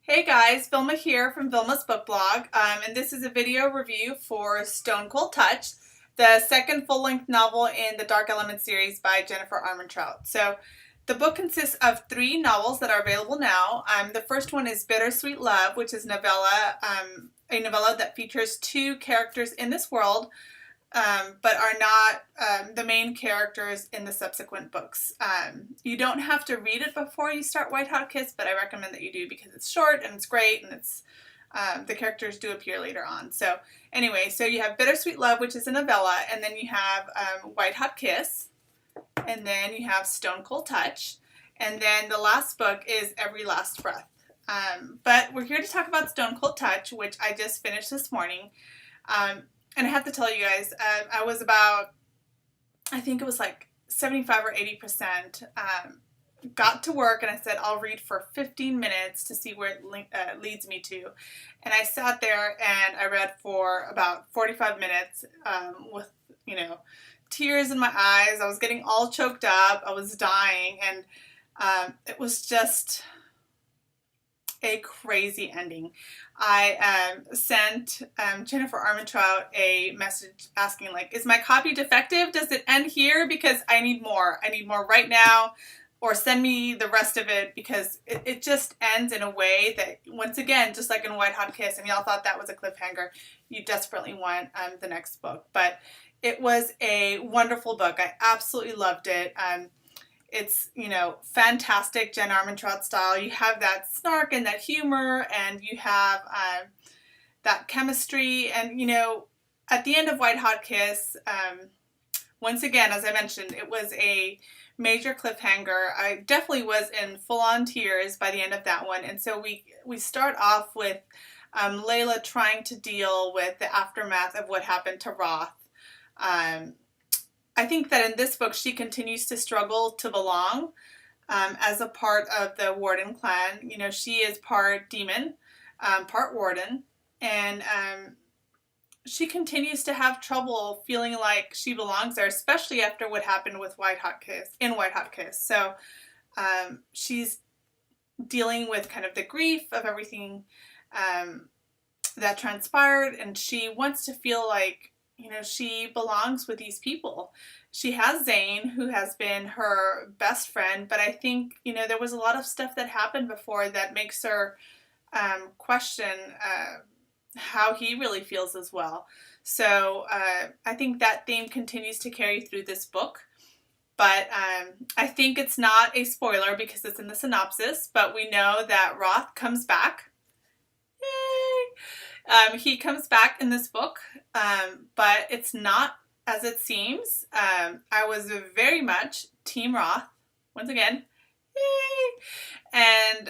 Hey guys, Vilma here from Vilma's Book Blog, and this is a video review for Stone Cold Touch, the second full-length novel in the Dark Element series by Jennifer Armentrout. So the book consists of 3 novels that are available now. The first one is Bittersweet Love, which is a novella that features 2 characters in this world, but are not the main characters in the subsequent books. You don't have to read it before you start White Hot Kiss, but I recommend that you do because it's short and it's great, and it's the characters do appear later on. So anyway, so you have Bittersweet Love, which is a novella, and then you have White Hot Kiss, and then you have Stone Cold Touch, and then the last book is Every Last Breath. But we're here to talk about Stone Cold Touch, which I just finished this morning. And I have to tell you guys, I was about, I think it was like 75 or 80%, got to work and I said, I'll read for 15 minutes to see where it leads me to. And I sat there and I read for about 45 minutes with, tears in my eyes. I was getting all choked up. I was dying. And it was just a crazy ending. I sent Jennifer Armentrout a message asking, like, is my copy defective? Does it end here? Because I need more. I need more right now, or send me the rest of it, because it just ends in a way that, once again, just like in White Hot Kiss, and y'all thought that was a cliffhanger, you desperately want the next book. But it was a wonderful book. I absolutely loved it. It's, fantastic Jen Armentrout style. You have that snark and that humor, and you have that chemistry. And, at the end of White Hot Kiss, once again, as I mentioned, it was a major cliffhanger. I definitely was in full-on tears by the end of that one. And so we start off with Layla trying to deal with the aftermath of what happened to Roth. I think that in this book, she continues to struggle to belong as a part of the Warden clan. She is part demon, part Warden, and she continues to have trouble feeling like she belongs there, especially after what happened with White Hot Kiss. So she's dealing with kind of the grief of everything that transpired, and she wants to feel like she belongs with these people. She has Zane, who has been her best friend, but I think, there was a lot of stuff that happened before that makes her question how he really feels as well. So I think that theme continues to carry through this book. But I think it's not a spoiler because it's in the synopsis, but we know that Roth comes back. Yay! He comes back in this book, but it's not as it seems. I was very much Team Roth, once again, yay! And,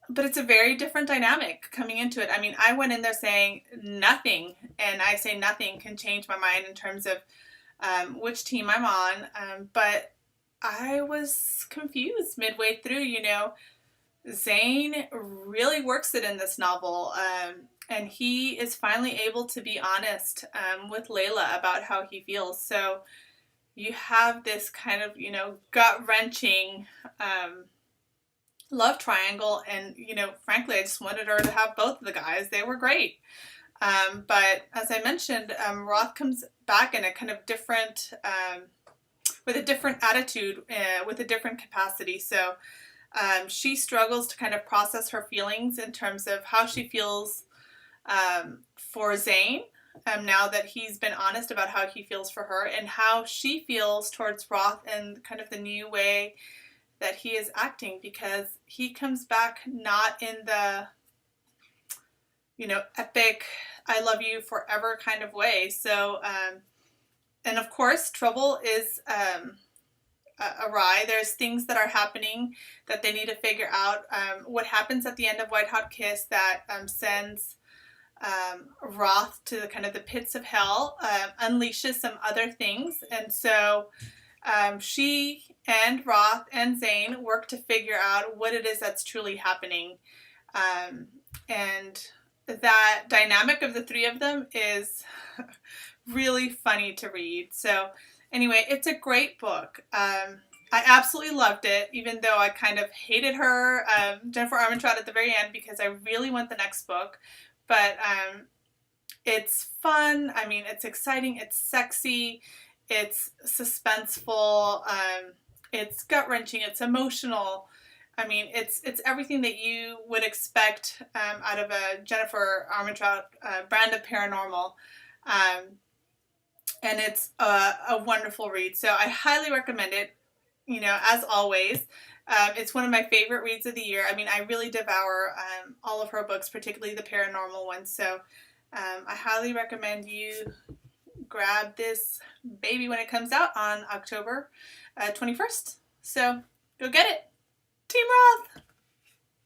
but it's a very different dynamic coming into it. I mean, I went in there saying nothing, and I say nothing can change my mind in terms of which team I'm on, but I was confused midway through. Zane really works it in this novel, and he is finally able to be honest with Layla about how he feels. So you have this kind of, gut-wrenching love triangle, and, frankly, I just wanted her to have both of the guys. They were great. But as I mentioned, Roth comes back in a kind of different, with a different attitude, with a different capacity. So she struggles to kind of process her feelings in terms of how she feels for Zane, now that he's been honest about how he feels for her, and how she feels towards Roth and kind of the new way that he is acting, because he comes back not in the, epic, I love you forever kind of way. So, and of course, trouble is awry. There's things that are happening that they need to figure out. What happens at the end of White Hot Kiss that sends Roth to the pits of hell, unleashes some other things. And so she and Roth and Zane work to figure out what it is that's truly happening. And that dynamic of the 3 of them is really funny to read. So anyway, it's a great book. I absolutely loved it, even though I kind of hated her, Jennifer Armentrout, at the very end because I really want the next book. But it's fun. I mean, it's exciting. It's sexy. It's suspenseful. It's gut-wrenching. It's emotional. I mean, it's everything that you would expect out of a Jennifer Armentrout brand of paranormal. And it's a wonderful read. So I highly recommend it. You know, as always, it's one of my favorite reads of the year. I mean, I really devour all of her books, particularly the paranormal ones. So I highly recommend you grab this baby when it comes out on October 21st. So go get it. Team Roth!